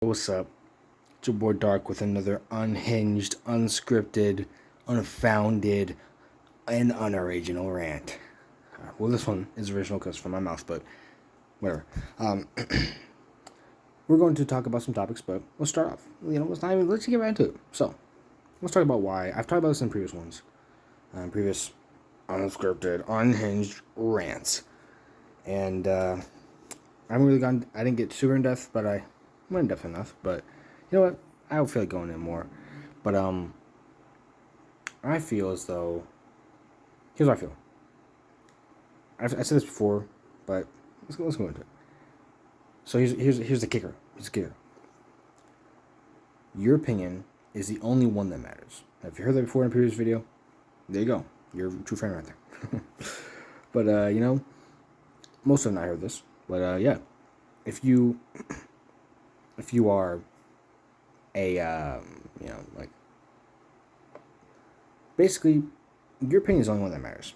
What's up? It's your boy Dark with another unhinged, unscripted, unfounded, and unoriginal rant. Well, this one is original because it's from my mouth, but whatever. We're going to talk about some topics, but let's start off. Let's get right into it. So, let's talk about why. I've talked about this in previous ones, previous unscripted, unhinged rants. And I didn't get super in depth, but I went in depth enough. But you know what? I don't feel like going in more. But I feel as though, here's what I feel. I said this before, but let's go into it. So here's the kicker. Here's the kicker. Your opinion is the only one that matters. Now, if you heard that before in a previous video, there you go. You're a true friend right there. But most of them not heard this. But yeah, if you are a basically, your opinion is the only one that matters.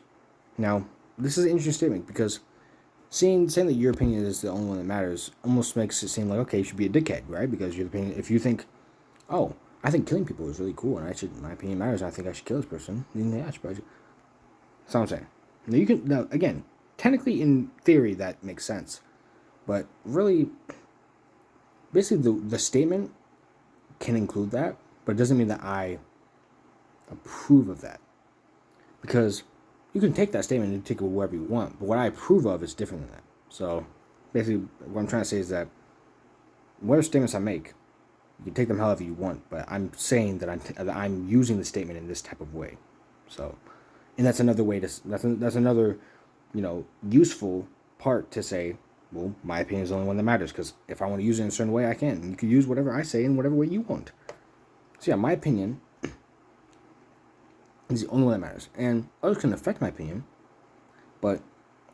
Now, this is an interesting statement because saying that your opinion is the only one that matters almost makes it seem like, okay, you should be a dickhead, right? Because your opinion, if you think, oh, I think killing people is really cool and my opinion matters, and I think I should kill this person, then yeah, I should probably. That's what I'm saying. Now again, technically in theory that makes sense, but really, basically the statement can include that, but it doesn't mean that I approve of that. Because you can take that statement and take it wherever you want, but what I approve of is different than that. So basically what I'm trying to say is that whatever statements I make, you can take them however you want, but I'm saying that I'm using the statement in this type of way. So, and that's another way that's another, useful part to say, well, my opinion is the only one that matters, because if I want to use it in a certain way, I can. And you can use whatever I say in whatever way you want. So yeah, my opinion is the only one that matters. And others can affect my opinion, but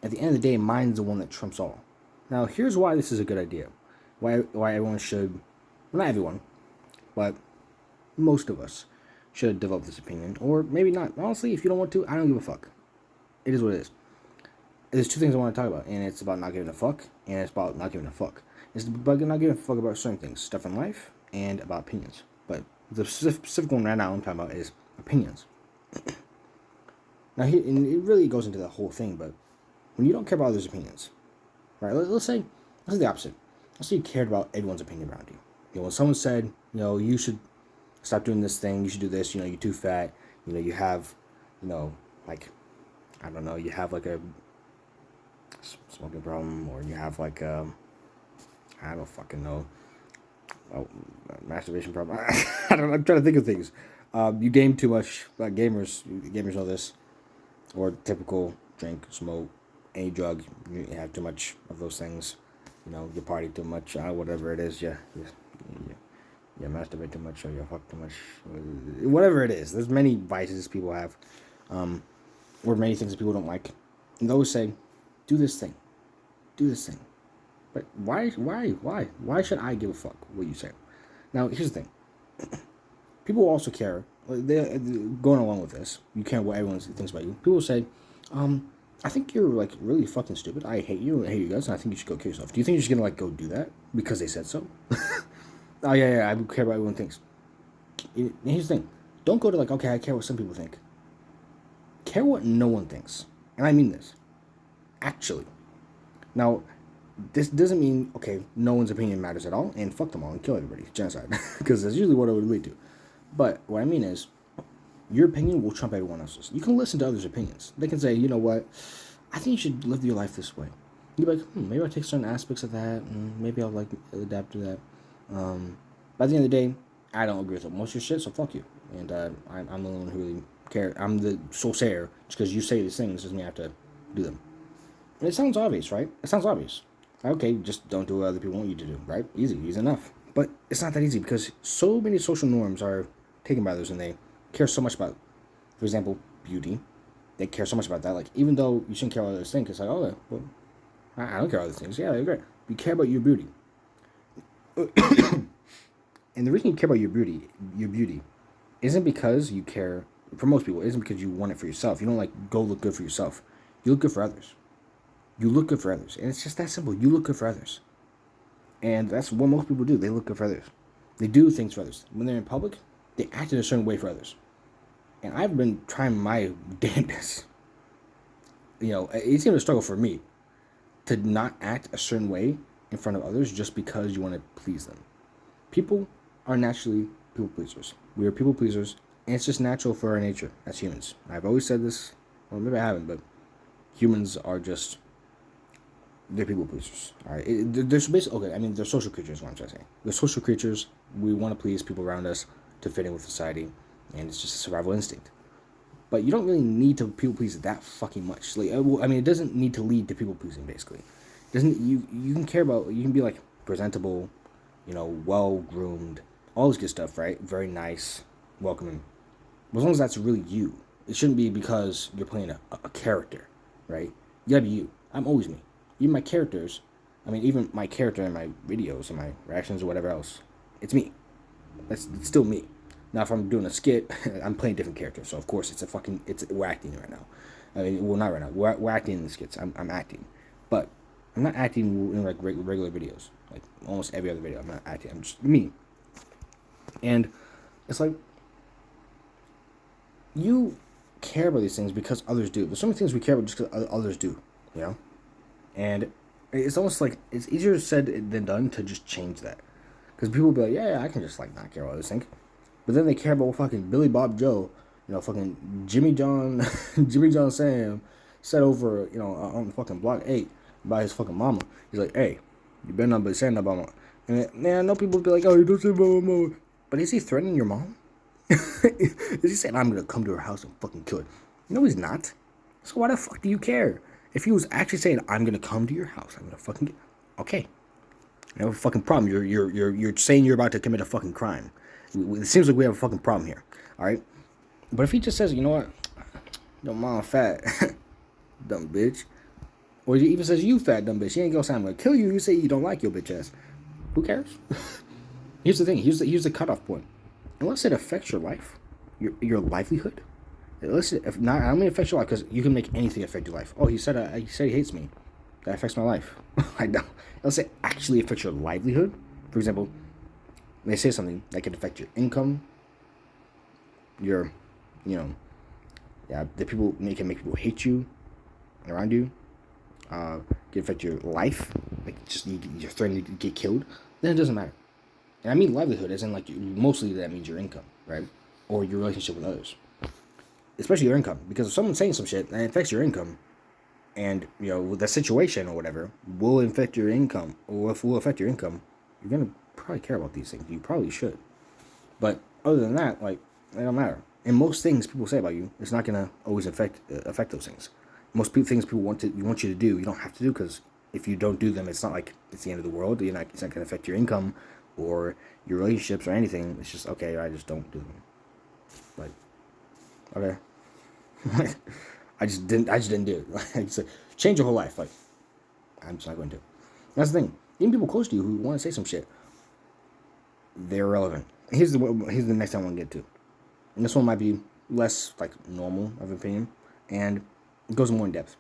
at the end of the day, mine's the one that trumps all. Now, here's why this is a good idea. Why everyone should, well, not everyone, but most of us should develop this opinion. Or maybe not. Honestly, if you don't want to, I don't give a fuck. It is what it is. There's two things I want to talk about, and it's about not giving a fuck, and it's about not giving a fuck. It's about not giving a fuck about certain things, stuff in life, and about opinions. But the specific one right now I'm talking about is opinions. Now, and it really goes into the whole thing, but when you don't care about others' opinions, right? Let's say the opposite. Let's say you cared about everyone's opinion around you. When someone said, you should stop doing this thing, you should do this, you're too fat, you have, I don't know, you have like a smoking problem, or you have like I don't fucking know, masturbation problem. I'm trying to think of things. You game too much. Gamers know this. Or typical drink, smoke, any drug. You have too much of those things. You party too much. Whatever it is, you masturbate too much, or you fuck too much. Whatever it is, there's many vices people have, or many things that people don't like. And they always say, do this thing. But why should I give a fuck what you say? Now, here's the thing. People also care. They're going along with this. You care what everyone thinks about you. People say, I think you're like really fucking stupid. I hate you. I hate you guys, and I think you should go kill yourself. Do you think you're just gonna go do that because they said so? Oh yeah. I care about what everyone thinks. And here's the thing. Don't go to okay, I care what some people think. Care what no one thinks, and I mean this. Actually. Now, this doesn't mean, okay, no one's opinion matters at all, and fuck them all and kill everybody. Genocide. Because that's usually what it would lead to. But what I mean is, your opinion will trump everyone else's. You can listen to others' opinions. They can say, you know what, I think you should live your life this way. You'd be like, maybe I'll take certain aspects of that, and maybe I'll adapt to that. But at the end of the day, I don't agree with most of your shit, so fuck you. And I'm the one who really care. I'm the sole sayer. Just because you say these things doesn't mean I have to do them. And it sounds obvious, right? It sounds obvious. Okay, just don't do what other people want you to do, right? Easy enough. But it's not that easy because so many social norms are taken by others, and they care so much about, for example, beauty. They care so much about that. Even though you shouldn't care about others think, it's like, oh, well, I don't care about other things. Yeah, they're great. You care about your beauty. And the reason you care about your beauty, isn't because you care, for most people, isn't because you want it for yourself. You don't go look good for yourself. You look good for others. And it's just that simple. You look good for others. And that's what most people do. They look good for others. They do things for others. When they're in public, they act in a certain way for others. And I've been trying my damnedest. It's even a struggle for me to not act a certain way in front of others just because you want to please them. People are naturally people pleasers. We are people pleasers, and it's just natural for our nature as humans. I've always said this, or maybe I haven't, but humans are just, they're people pleasers. All right, there's basically, they're social creatures. What I'm trying to say, they're social creatures. We want to please people around us to fit in with society, and it's just a survival instinct. But you don't really need to people please that fucking much. It doesn't need to lead to people pleasing. Basically, it doesn't you can care about, you can be like presentable, well groomed, all this good stuff, right? Very nice, welcoming. But as long as that's really you, it shouldn't be because you're playing a character, right? You gotta be you. I'm always me. Even my characters, even my character in my videos and my reactions or whatever else, it's me. It's still me. Now, if I'm doing a skit, I'm playing different characters, so of course we're acting right now. Not right now. We're acting in the skits. I'm acting, but I'm not acting in like regular videos. Like almost every other video, I'm not acting. I'm just me. And it's like you care about these things because others do. There's so many things we care about just because others do, And it's almost like it's easier said than done to just change that, because people will be like, yeah, I can just like not care what others think. But then they care about what fucking Billy Bob Joe, fucking Jimmy John, Jimmy John Sam said over, on the fucking block 8 by his fucking mama. He's like, hey, you better not be saying that about my. And man, I know people be like, oh, you don't say about my mama. But is he threatening your mom? Is he saying, I'm going to come to her house and fucking kill her? No, he's not. So why the fuck do you care? If he was actually saying, I'm going to come to your house, I'm going to fucking okay. No fucking problem. You're saying you're about to commit a fucking crime. It seems like we have a fucking problem here, all right? But if he just says, you know what, your mom fat, dumb bitch, or he even says you fat, dumb bitch, he ain't gonna say I'm gonna kill you. You say you don't like your bitch ass. Who cares? Here's the thing. Here's the cutoff point. Unless it affects your life, your livelihood. Unless it, if not, I don't mean affects your life, because you can make anything affect your life. Oh, he said he hates me. That affects my life. I don't. Unless it actually affects your livelihood. For example, they say something that can affect your income, the people can make people hate you around you, can affect your life, like just you're threatening to get killed, then it doesn't matter. And I mean livelihood, as in like mostly that means your income, right, or your relationship with others, especially your income, because if someone's saying some shit and it affects your income, and the situation or whatever will affect your income, or if will affect your income, you're gonna probably care about these things. You probably should. But other than that, like, it don't matter. And most things people say about you, it's not gonna always affect those things. Most things people want you to do, you don't have to do, because if you don't do them, it's not like it's the end of the world. It's not gonna affect your income or your relationships or anything. It's just okay. I just don't do them. Like, okay. I just didn't do it. Like, change your whole life. Like, I'm just not going to. That's the thing. Even people close to you who want to say some shit, they're irrelevant. Here's the next thing I want to get to. And this one might be less like normal of opinion, and it goes more in depth.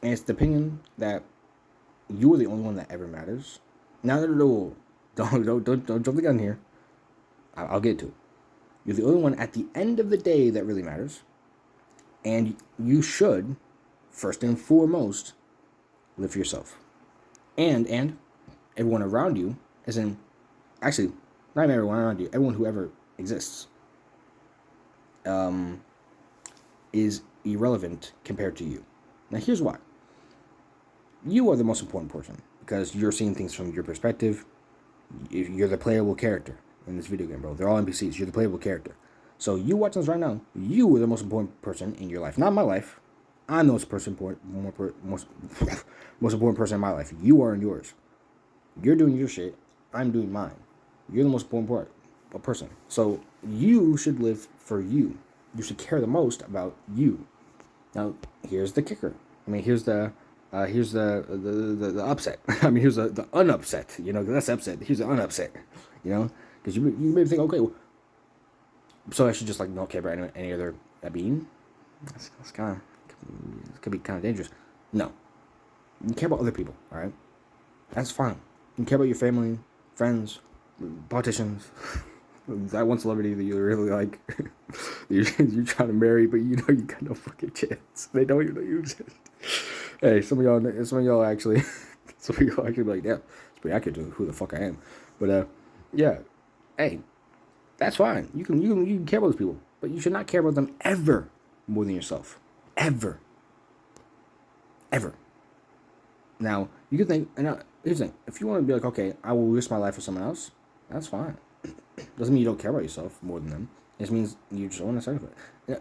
And it's the opinion that you are the only one that ever matters. Now, don't jump the gun here. I'll get to it. You're the only one at the end of the day that really matters, and you should, first and foremost, live for yourself. And everyone around you, as in, actually, not even everyone around you, everyone who ever exists, is irrelevant compared to you. Now, here's why. You are the most important person, because you're seeing things from your perspective. You're the playable character in this video game, bro. They're all NPCs. You're the playable character. So you watching this right now, you are the most important person in your life. Not my life. I'm the most important person in my life. You are in yours. You're doing your shit. I'm doing mine. You're the most important person. So you should live for you. You should care the most about you. Now, here's the kicker. Here's the upset. Here's the unupset. That's upset. Here's the unupset. Because you may think, okay, well, so I should just not care about any other being. That's kind of, it could be kind of dangerous. No, you care about other people. All right, that's fine. You care about your family, friends, politicians. That one celebrity that you really like, you're trying to marry, but you know you got no fucking chance. They don't even know you exist. Hey, some of y'all actually, some of y'all actually be like, yeah, it's pretty accurate to who the fuck I am. But yeah, hey, that's fine. You can care about those people, but you should not care about them ever more than yourself, ever. Now you can think, and here's the thing: if you want to be like, okay, I will risk my life for someone else, that's fine. Doesn't mean you don't care about yourself more than them. It just means you just want to sacrifice.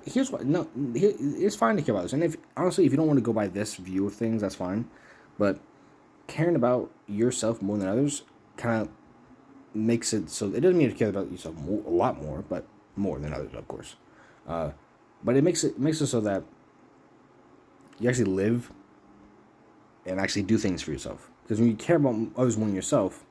Here's what. No, it's fine to care about this. And if honestly, if you don't want to go by this view of things, that's fine. But caring about yourself more than others kind of makes it so it doesn't mean to care about yourself a lot more, but more than others, of course. But it makes it so that you actually live and actually do things for yourself. Because when you care about others more than yourself,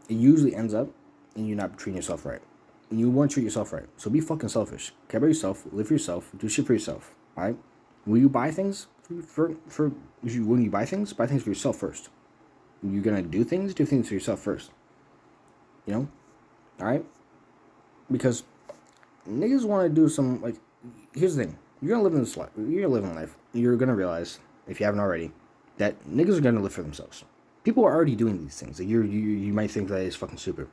it usually ends up in you not treating yourself right. And you won't treat yourself right. So be fucking selfish. Care about yourself. Live for yourself. Do shit for yourself. All right? Will you buy things when you buy things for yourself first. When you're gonna do things for yourself first. You know? All right? Because niggas want to do some, like, here's the thing. You're gonna live in this life. You're gonna live in life. You're gonna realize, if you haven't already, that niggas are gonna live for themselves. People are already doing these things. Like you might think that it's fucking stupid.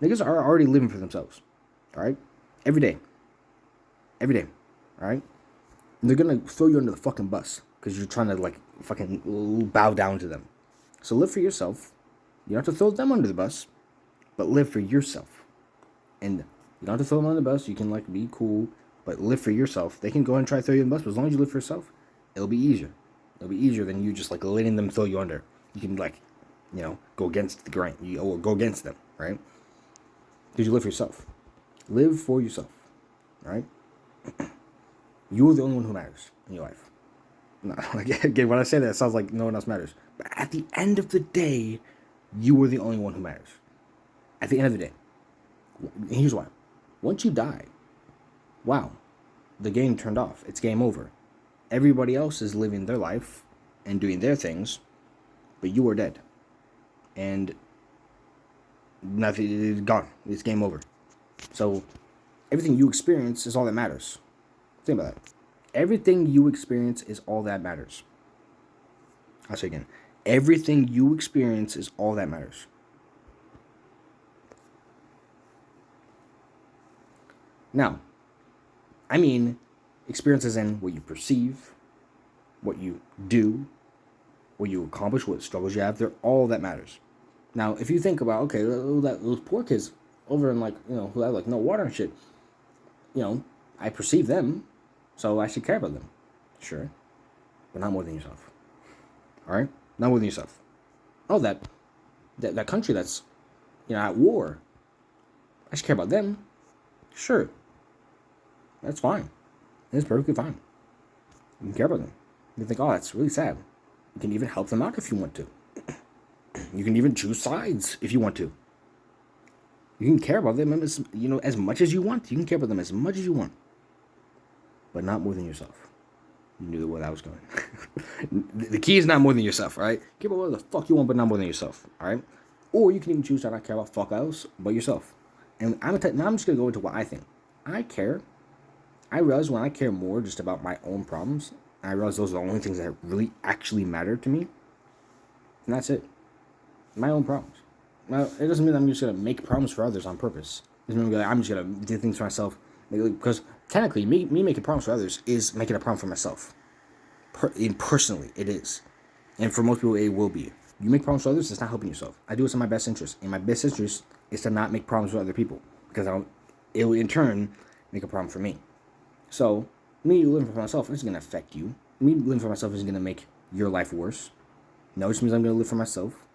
Niggas are already living for themselves. All right? Every day. All right? And they're gonna throw you under the fucking bus because you're trying to, like, fucking bow down to them. So live for yourself. You don't have to throw them under the bus, but live for yourself. And you don't have to throw them under the bus. You can, like, be cool, but live for yourself. They can go ahead and try to throw you under the bus, but as long as you live for yourself, it'll be easier. It'll be easier than you just, like, letting them throw you under. You can, like, you know, go against the grain. Or go against them, right? Because you live for yourself. Live for yourself, right? You're the only one who matters in your life. No, again, when I say that, it sounds like no one else matters. But at the end of the day, you are the only one who matters. At the end of the day. And here's why. Once you die, wow, the game turned off. It's game over. Everybody else is living their life and doing their things, but you are dead. And nothing is gone. It's game over. So everything you experience is all that matters. Think about that. Everything you experience is all that matters. I'll say again. Everything you experience is all that matters. Now, I mean experiences in what you perceive, what you do, what you accomplish, what struggles you have. They're all that matters. Now, if you think about, okay, those poor kids over in, like, you know, who have, like, no water and shit, you know, I perceive them, so I should care about them. Sure. But not more than yourself. All right? Not more than yourself. Oh, that country that's, you know, at war, I should care about them. Sure. That's fine. It's perfectly fine. You can care about them. You think, oh, that's really sad. You can even help them out if you want to. You can even choose sides if you want to. You can care about them as, you know, as much as you want. You can care about them as much as you want. But not more than yourself. You knew where that was going. The key is not more than yourself, all right? Care about whatever the fuck you want, but not more than yourself, all right? Or you can even choose to not care about fuck else but yourself. And now I'm just going to go into what I think. I realize when I care more just about my own problems, I realize those are the only things that really actually matter to me. And that's it. My own problems. Now, it doesn't mean that I'm just going to make problems for others on purpose. It doesn't mean that I'm just going to do things for myself. Because technically, me making problems for others is making a problem for myself. Personally, it is. And for most people, it will be. You make problems for others, it's not helping yourself. I do it in my best interest. And my best interest is to not make problems with other people. Because it will, in turn, make a problem for me. So, me living for myself isn't going to affect you. Me living for myself isn't going to make your life worse. No, it just means I'm going to live for myself.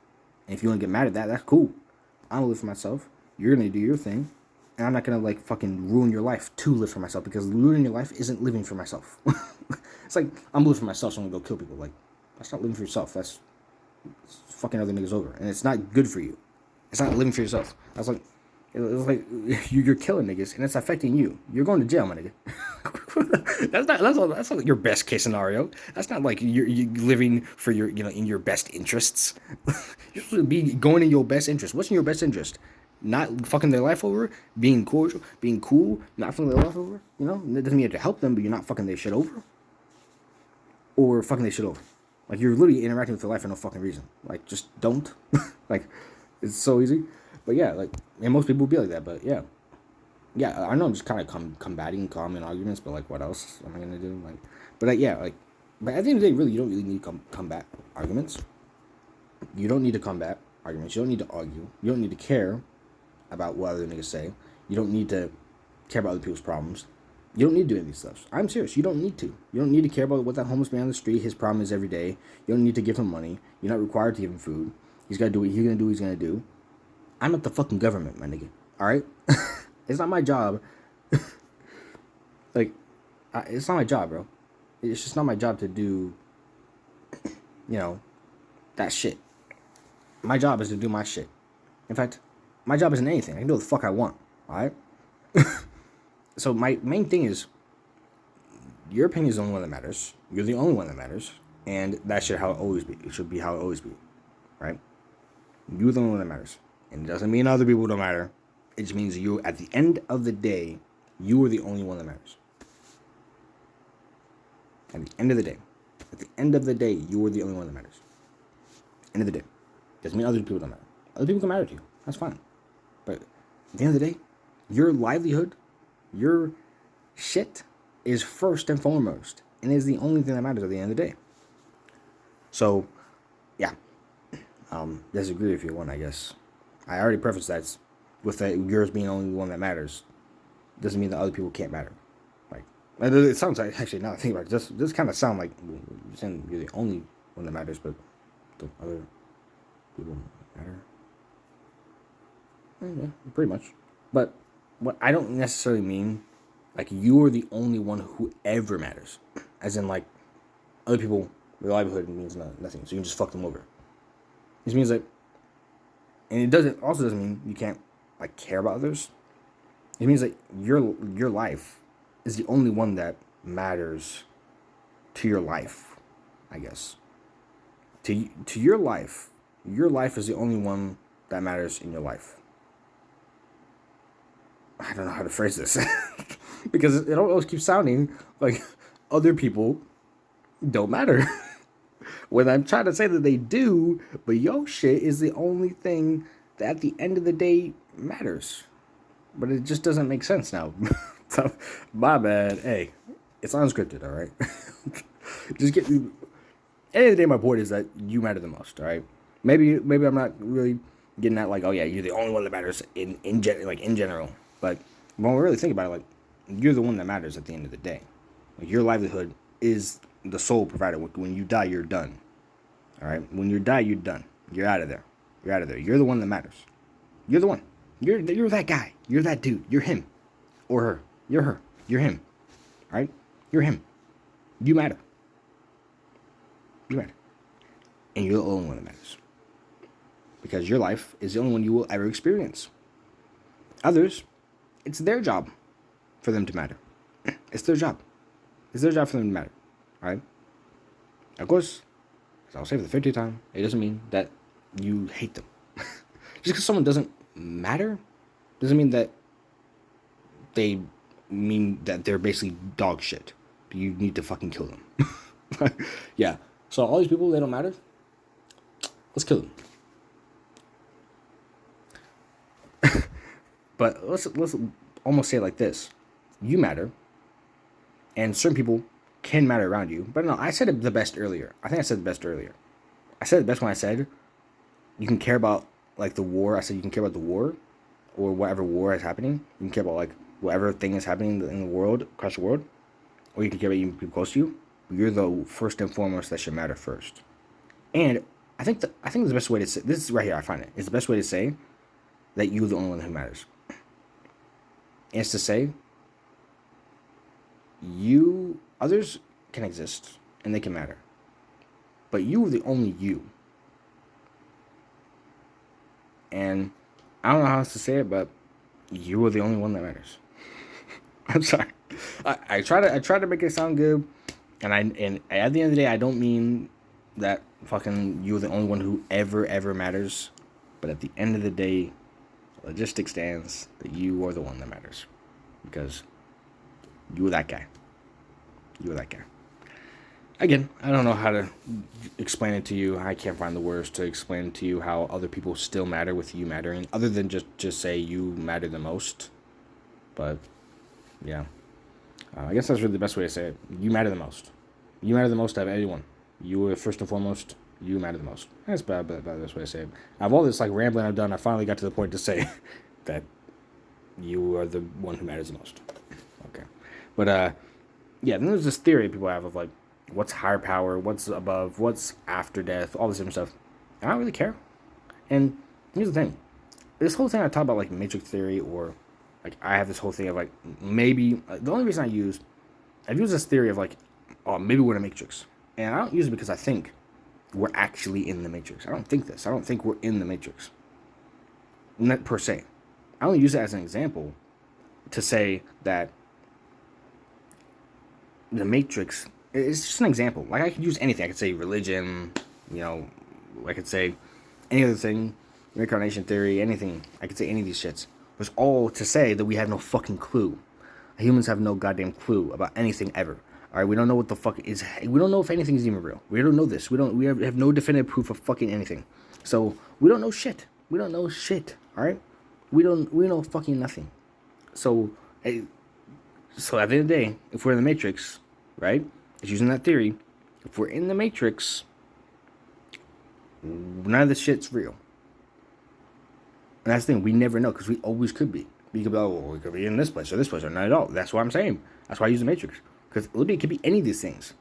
And if you want to get mad at that, that's cool. I'm going to live for myself. You're going to do your thing. And I'm not going to, like, fucking ruin your life to live for myself. Because ruining your life isn't living for myself. It's like, I'm living for myself, so I'm going to go kill people. Like, that's not living for yourself. That's fucking other niggas over. And it's not good for you. It's not living for yourself. That's like, It's like you're killing niggas and it's affecting you. You're going to jail, my nigga. That's not your best case scenario. That's not like you're living for your in your best interests. You're supposed to be going in your best interest. What's in your best interest? Not fucking their life over, being cordial, being cool, not fucking their life over. That doesn't mean you have to help them, but you're not fucking their shit over, or fucking their shit over. Like you're literally interacting with their life for no fucking reason. Like just don't. Like it's so easy. But yeah, like and most people will be like that. But yeah, I know I'm just kind of combating common arguments, but like what else am I gonna do? Like, but yeah, like, but at the end of the day, really, you don't really need to combat arguments. You don't need to combat arguments. You don't need to argue. You don't need to care about what other niggas say. You don't need to care about other people's problems. You don't need to do any of these stuff. I'm serious. You don't need to. You don't need to care about what that homeless man on the street, his problem is every day. You don't need to give him money. You're not required to give him food. He's got to do what he's going to do, he's going to do. I'm not the fucking government, my nigga. All right? It's not my job. Like, it's not my job, bro. It's just not my job to do, that shit. My job is to do my shit. In fact, my job isn't anything. I can do what the fuck I want. All right? So my main thing is, your opinion is the only one that matters. You're the only one that matters. And that should how it always be. It should be how it always be. Right? You're the only one that matters. And it doesn't mean other people don't matter. It just means you, at the end of the day, you are the only one that matters. At the end of the day. At the end of the day, you are the only one that matters. End of the day. Doesn't mean other people don't matter. Other people can matter to you. That's fine. But at the end of the day, your livelihood, your shit is first and foremost. And is the only thing that matters at the end of the day. So, yeah. Disagree if you want, I guess. I already prefaced that with that yours being the only one that matters. Doesn't mean that other people can't matter. Like, it sounds like, actually, now that I think about it, this kind of sound like you're saying you're the only one that matters, but the other people matter. Yeah, pretty much. But what I don't necessarily mean, like, you're the only one who ever matters. As in, like, other people, their livelihood means nothing, so you can just fuck them over. This means that, and it doesn't mean you can't, like, care about others. It means that your life is the only one that matters to your life, I guess. To your life is the only one that matters in your life. I don't know how to phrase this. Because it always keeps sounding like other people don't matter. When I'm trying to say that they do, but your shit is the only thing that at the end of the day matters. But it just doesn't make sense now. So, my bad. Hey, it's unscripted, all right? Just get... At the end of the day, my point is that you matter the most, all right? Maybe I'm not really getting at, like, oh, yeah, you're the only one that matters in general. But when we really think about it, like, you're the one that matters at the end of the day. Like, your livelihood is the sole provider. When you die, you're done. All right? When you die, you're done. You're out of there. You're the one that matters. You're the one. You're that guy. You're that dude. You're him. Or her. You're her. You're him. All right? You're him. You matter. You matter. And you're the only one that matters. Because your life is the only one you will ever experience. Others, it's their job for them to matter. It's their job. It's their job for them to matter. All right? Of course, as I'll say for the 50th time, it doesn't mean that you hate them. Just because someone doesn't matter doesn't mean that they're basically dog shit. You need to fucking kill them. Yeah. So all these people, they don't matter. Let's kill them. But let's almost say it like this. You matter. And certain people can matter around you. But no, I said it the best earlier. I think I said the best earlier. I said the best when I said you can care about, like, the war. I said you can care about the war or whatever war is happening. You can care about, like, whatever thing is happening in the world, across the world. Or you can care about even people close to you. But you're the first and foremost that should matter first. And I think the best way to say, this is right here, I find it. It's the best way to say that you're the only one who matters. And it's to say, others can exist and they can matter. But you are the only you. And I don't know how else to say it, but you are the only one that matters. I'm sorry. I try to make it sound good, and at the end of the day, I don't mean that fucking you're the only one who ever matters. But at the end of the day, logistics stands that you are the one that matters, because you are that guy. You are that guy. Again, I don't know how to explain it to you. I can't find the words to explain to you how other people still matter with you mattering, other than just say you matter the most. But yeah, I guess that's really the best way to say it. You matter the most. You matter the most out of anyone. You are first and foremost. You matter the most. That's bad, but the best way to say it. Out of all this like rambling I've done, I finally got to the point to say that you are the one who matters the most. Okay, but yeah. Then there's this theory people have of like, what's higher power, what's above, what's after death, all this different stuff. And I don't really care. And here's the thing: this whole thing I talk about like matrix theory, or like I have this whole thing of like maybe the only reason I've used this theory of like, oh, maybe we're in a matrix, and I don't use it because I think we're actually in the matrix. I don't think this. I don't think we're in the matrix. Not per se. I only use it as an example to say that the matrix is just an example. Like I could use anything. I could say religion, you know, I could say any other thing, reincarnation theory, anything. I could say any of these shits. It's all to say that we have no fucking clue. Humans have no goddamn clue about anything ever. All right, we don't know what the fuck is. We don't know if anything is even real. We don't know this. We have no definitive proof of fucking anything. So we don't know shit. We don't know shit. All right, we know fucking nothing. So so at the end of the day, if we're in the matrix, right? It's using that theory. If we're in the matrix, none of this shit's real. And that's the thing. We never know because we always could be. We could be, oh, well, we could be in this place or not at all. That's what I'm saying. That's why I use the matrix. Because literally, it could be any of these things.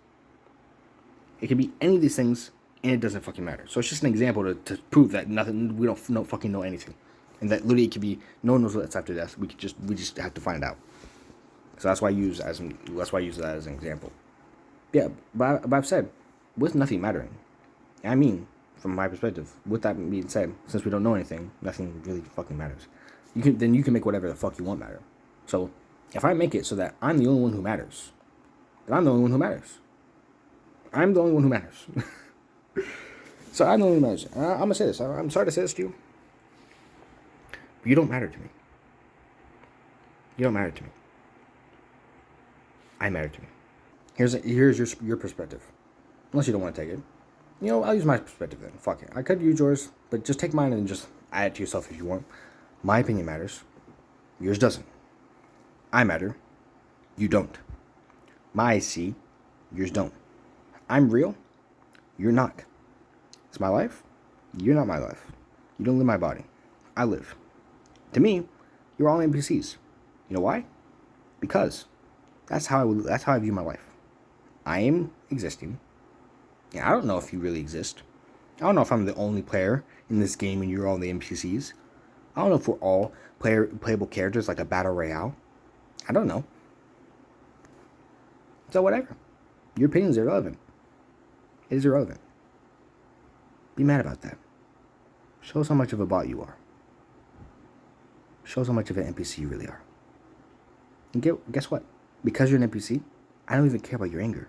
It could be any of these things, and it doesn't fucking matter. So it's just an example to prove that nothing. We don't fucking know anything, and that literally it could be no one knows what's after death. We just have to find out. So that's why I use that as an example. Yeah, but I've said with nothing mattering. I mean, from my perspective, with that being said, since we don't know anything, nothing really fucking matters. You can make whatever the fuck you want matter. So if I make it so that I'm the only one who matters, then I'm the only one who matters. I'm the only one who matters. So I'm the only one who matters. I'm gonna say this. I'm sorry to say this to you. But you don't matter to me. You don't matter to me. I matter to me. Here's your perspective. Unless you don't want to take it. You know, I'll use my perspective then. Fuck it. I could use yours, but just take mine and just add it to yourself if you want. My opinion matters. Yours doesn't. I matter. You don't. My see. Yours don't. I'm real. You're not. It's my life. You're not my life. You don't live my body. I live. To me, you're all NPCs. You know why? Because that's how I view my life. I am existing. Yeah, I don't know if you really exist. I don't know if I'm the only player in this game and you're all the NPCs. I don't know if we're all playable characters like a battle royale. I don't know. So whatever. Your opinion's irrelevant. It is irrelevant. Be mad about that. Show us how much of a bot you are. Show us how much of an NPC you really are. And guess what? Because you're an NPC, I don't even care about your anger.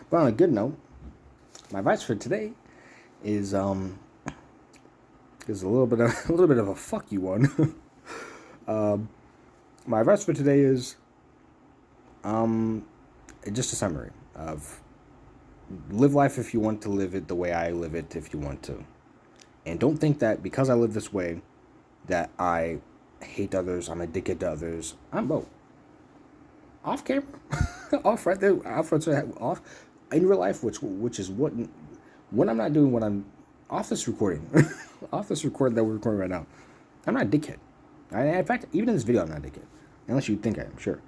But on a good note, my advice for today is a little bit of a fuck you one. My advice for today is just a summary of live life if you want to live it the way I live it if you want to. And don't think that because I live this way that I hate others, I'm addicted to others. I'm both. Off camera, off right there, off in real life, which is what I'm not doing when I'm off this recording, off this recording that we're recording right now. I'm not a dickhead. In fact, even in this video, I'm not a dickhead, unless you think I am. Sure,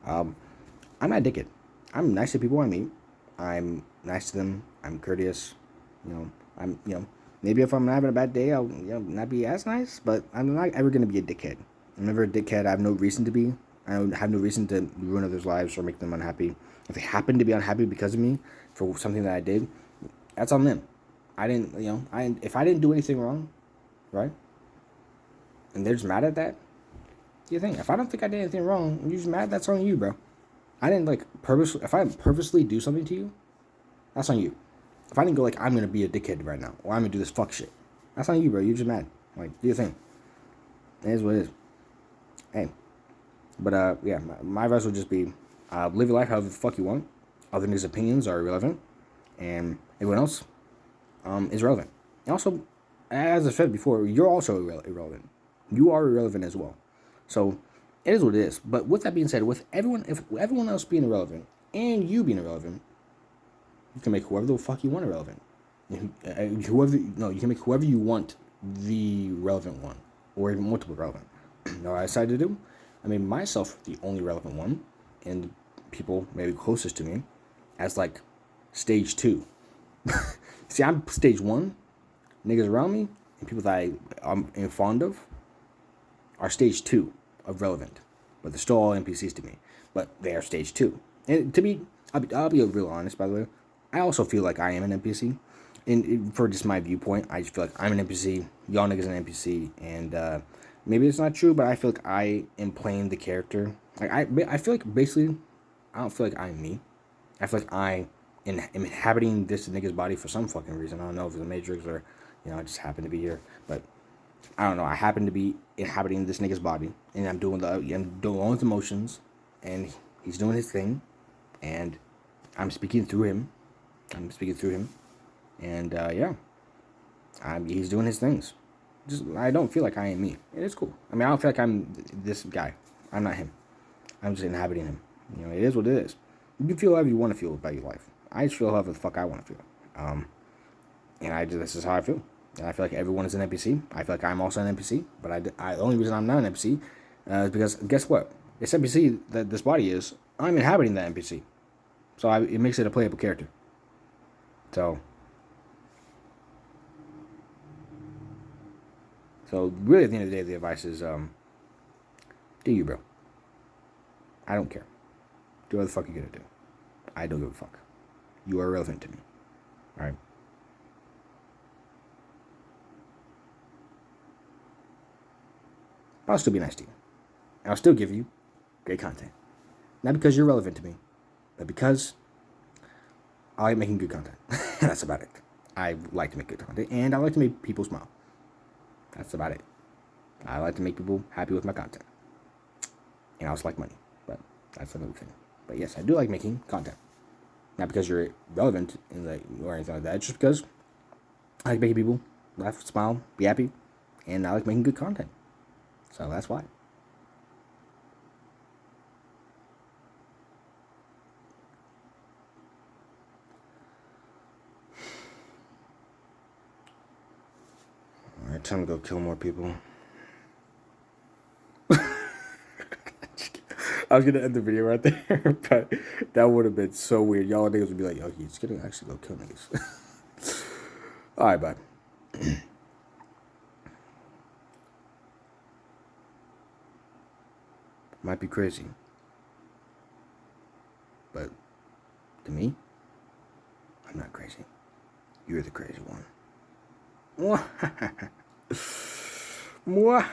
I'm not a dickhead. I'm nice to people I meet. I'm nice to them. I'm courteous. Maybe if I'm having a bad day, I'll not be as nice, but I'm not ever gonna be a dickhead. I'm never a dickhead. I have no reason to be. I have no reason to ruin others' lives or make them unhappy. If they happen to be unhappy because of me for something that I did, That's on them. I didn't, if I didn't do anything wrong, right? And they're just mad at that. You think if I don't think I did anything wrong, you're just mad. That's on you, bro. I didn't purposely. If I purposely do something to you, that's on you. If I didn't go I'm gonna be a dickhead right now, or I'm gonna do this fuck shit, that's on you, bro. You're just mad. Do your thing. It is what it is. Hey, but yeah, my advice would just be, live your life however the fuck you want. Other niggas' opinions are irrelevant, and everyone else, is relevant. And also, as I said before, you're also irrelevant. You are irrelevant as well. So it is what it is. But with that being said, if everyone else being irrelevant and you being irrelevant, you can make whoever the fuck you want irrelevant. You can make whoever you want the relevant one, or even multiple relevant. You know what I decided to do? I made myself the only relevant one, and people maybe closest to me as stage 2. See, I'm stage 1. Niggas around me and people that I'm fond of are stage 2 of relevant, but they're still all NPCs to me. But they are stage 2. And to me, I'll be real honest. By the way, I also feel like I am an NPC. And for just my viewpoint, I just feel like I'm an NPC. Y'all niggas an NPC, and maybe it's not true, but I feel like I am playing the character. I feel like basically, I don't feel like I'm me. I feel like I am inhabiting this nigga's body for some fucking reason. I don't know if it's a Matrix or, I just happen to be here, but I don't know. I happen to be inhabiting this nigga's body, and I'm doing all his emotions, and he's doing his thing, and I'm speaking through him. And yeah, he's doing his things. I don't feel like I am me. And it's cool. I mean, I don't feel like I'm this guy. I'm not him. I'm just inhabiting him. It is what it is. You can feel however you want to feel about your life. I just feel however the fuck I want to feel. And this is how I feel. And I feel like everyone is an NPC. I feel like I'm also an NPC. But the only reason I'm not an NPC is because, guess what? This NPC that this body is, I'm inhabiting that NPC. So it makes it a playable character. So really, at the end of the day, the advice is, do you, bro. I don't care. Do what the fuck you're gonna do. I don't give a fuck. You are irrelevant to me. Alright? But I'll still be nice to you. And I'll still give you great content. Not because you're relevant to me, but because I like making good content. That's about it. I like to make good content, and I like to make people smile. That's about it. I like to make people happy with my content. And I also like money, but that's another thing. But yes, I do like making content. Not because you're relevant or anything like that. It's just because I like making people laugh, smile, be happy, and I like making good content. So that's why. Alright, time to go kill more people. I was gonna end the video right there, but that would have been so weird. Y'all niggas would be like, "Yo, he's gonna actually go kill niggas." All right, bye. Might be crazy, but to me, I'm not crazy. You're the crazy one. Mwah.